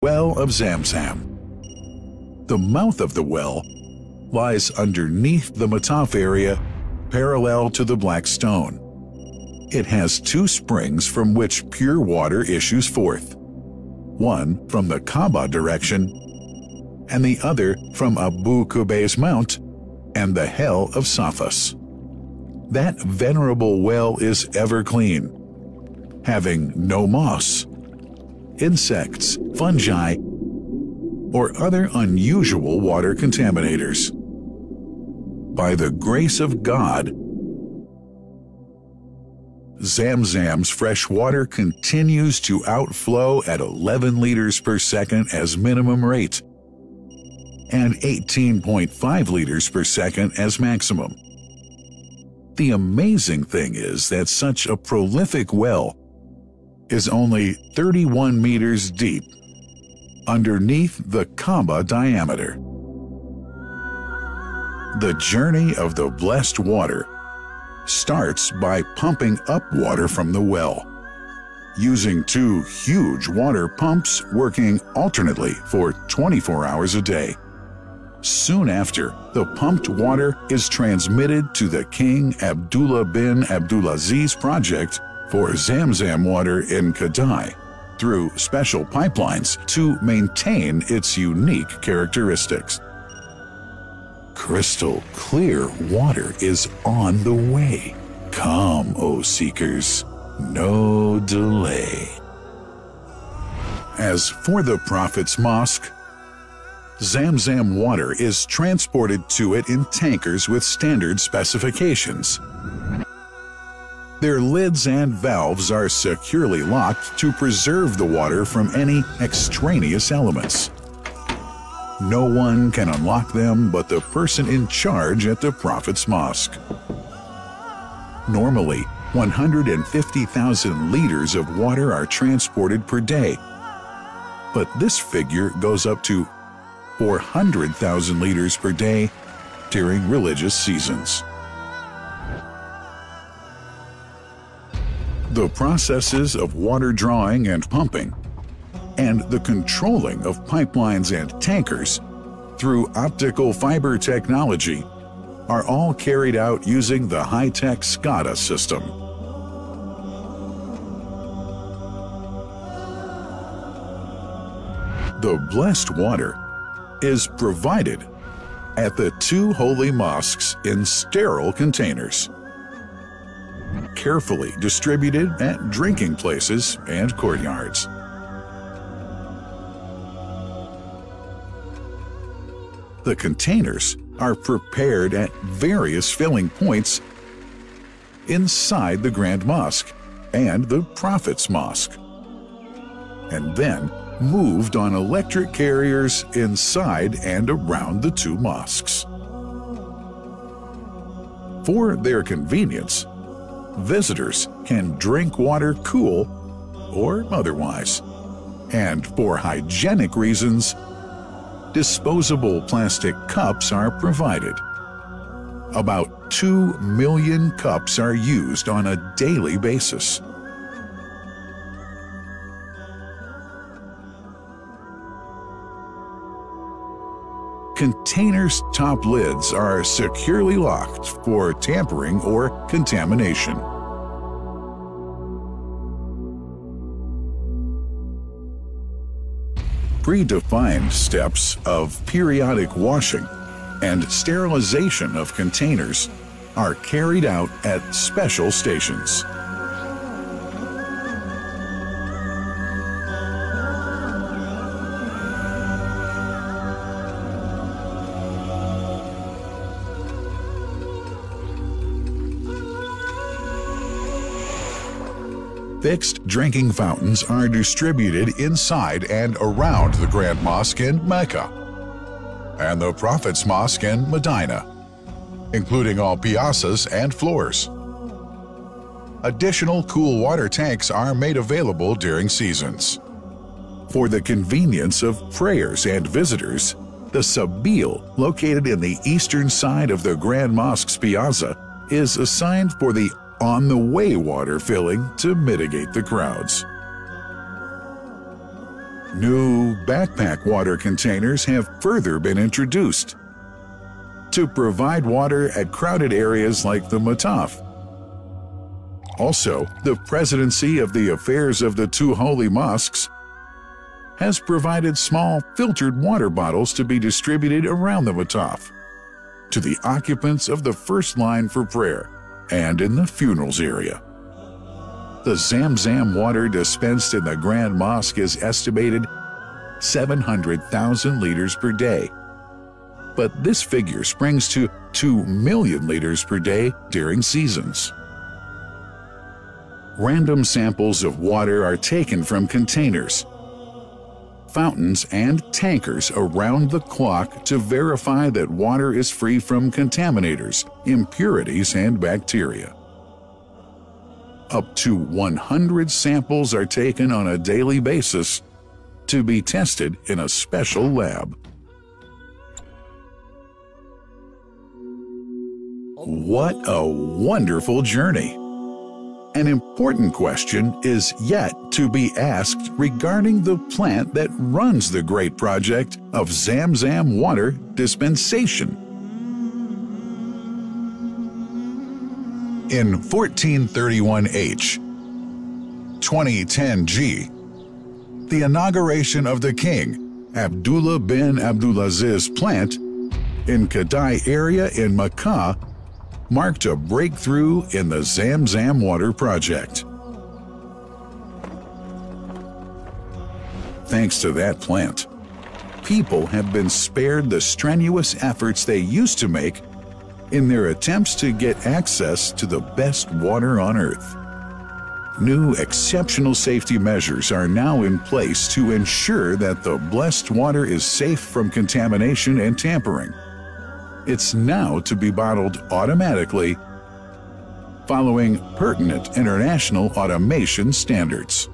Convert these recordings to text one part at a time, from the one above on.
Well of Zamzam. The mouth of the well lies underneath the Mataf area, parallel to the Black Stone. It has two springs from which pure water issues forth, one from the Kaaba direction and the other from Abu Qubay's Mount and the Hell of Safas. That venerable well is ever clean, having no moss, insects, fungi, or other unusual water contaminators. By the grace of God, Zamzam's fresh water continues to outflow at 11 liters per second as minimum rate and 18.5 liters per second as maximum. The amazing thing is that such a prolific well is only 31 meters deep underneath the Kaaba diameter. The journey of the blessed water starts by pumping up water from the well, using two huge water pumps working alternately for 24 hours a day. Soon after, the pumped water is transmitted to the King Abdullah bin Abdulaziz project for Zamzam water in Kadai through special pipelines to maintain its unique characteristics. Crystal clear water is on the way. Come, O seekers, no delay. As for the Prophet's Mosque, Zamzam water is transported to it in tankers with standard specifications. Their lids and valves are securely locked to preserve the water from any extraneous elements. No one can unlock them but the person in charge at the Prophet's Mosque. Normally, 150,000 liters of water are transported per day, but this figure goes up to 400,000 liters per day during religious seasons. The processes of water drawing and pumping, and the controlling of pipelines and tankers through optical fiber technology are all carried out using the high-tech SCADA system. The blessed water is provided at the two holy mosques in sterile containers, carefully distributed at drinking places and courtyards. The containers are prepared at various filling points inside the Grand Mosque and the Prophet's Mosque, and then moved on electric carriers inside and around the two mosques. For their convenience, visitors can drink water cool or otherwise, and for hygienic reasons, disposable plastic cups are provided. About 2 million cups are used on a daily basis. Containers' top lids are securely locked for tampering or contamination. Predefined steps of periodic washing and sterilization of containers are carried out at special stations. Fixed drinking fountains are distributed inside and around the Grand Mosque in Mecca and the Prophet's Mosque in Medina, including all piazzas and floors. Additional cool water tanks are made available during seasons. For the convenience of prayers and visitors, the Sabil, located in the eastern side of the Grand Mosque's piazza, is assigned for the on-the-way water filling to mitigate the crowds. New backpack water containers have further been introduced to provide water at crowded areas like the Mataf. Also, the Presidency of the Affairs of the Two Holy Mosques has provided small filtered water bottles to be distributed around the Mataf to the occupants of the first line for prayer and in the funerals area. The Zamzam water dispensed in the Grand Mosque is estimated 700,000 liters per day, but this figure springs to 2 million liters per day during seasons. Random samples of water are taken from containers, fountains, and tankers around the clock to verify that water is free from contaminators, impurities, and bacteria. Up to 100 samples are taken on a daily basis to be tested in a special lab. What a wonderful journey! An important question is yet to be asked regarding the plant that runs the great project of Zamzam water dispensation. In 1431H, 2010G, the inauguration of the King Abdullah bin Abdulaziz plant in Kadai area in Makkah marked a breakthrough in the Zamzam water project. Thanks to that plant, people have been spared the strenuous efforts they used to make in their attempts to get access to the best water on earth. New exceptional safety measures are now in place to ensure that the blessed water is safe from contamination and tampering. It's now to be bottled automatically following pertinent international automation standards.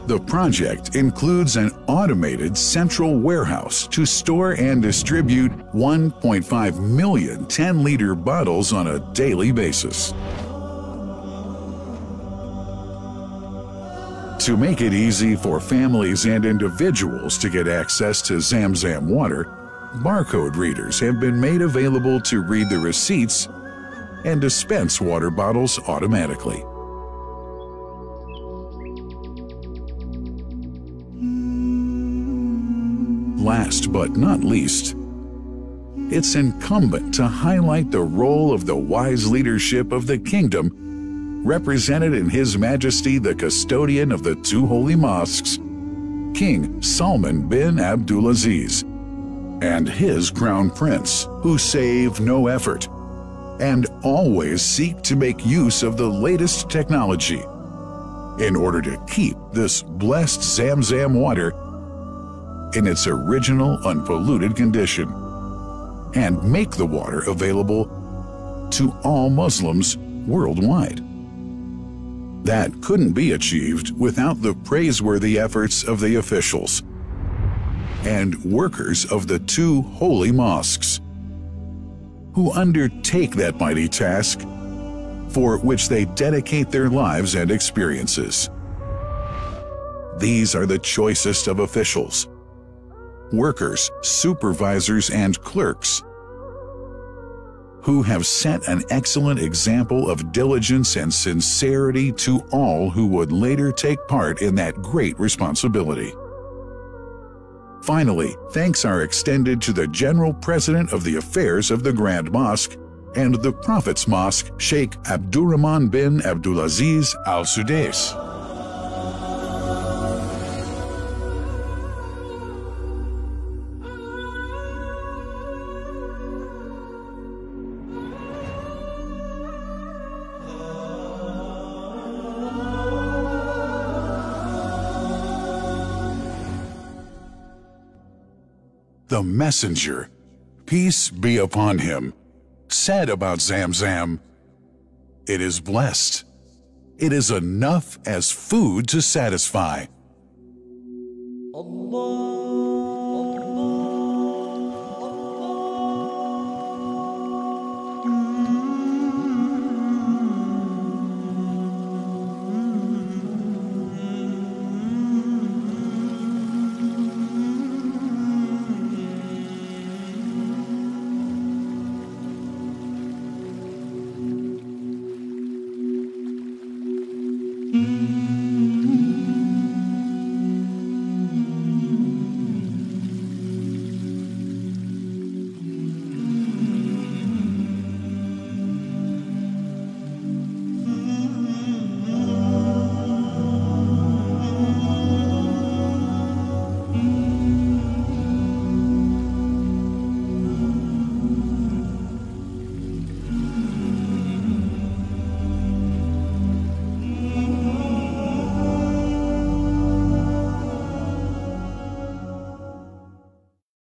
The project includes an automated central warehouse to store and distribute 1.5 million 10-liter bottles on a daily basis. To make it easy for families and individuals to get access to Zamzam water, barcode readers have been made available to read the receipts and dispense water bottles automatically. Last but not least, it's incumbent to highlight the role of the wise leadership of the kingdom represented in His Majesty the Custodian of the Two Holy Mosques, King Salman bin Abdulaziz, and his Crown Prince, who save no effort and always seek to make use of the latest technology in order to keep this blessed Zamzam water in its original unpolluted condition and make the water available to all Muslims worldwide. That couldn't be achieved without the praiseworthy efforts of the officials and workers of the two holy mosques, who undertake that mighty task for which they dedicate their lives and experiences. These are the choicest of officials, workers, supervisors, and clerks, who have set an excellent example of diligence and sincerity to all who would later take part in that great responsibility. Finally, thanks are extended to the General President of the Affairs of the Grand Mosque and the Prophet's Mosque, Sheikh Abdurrahman bin Abdulaziz Al Sudais. The messenger, peace be upon him, said about Zamzam, "It is blessed. It is enough as food to satisfy."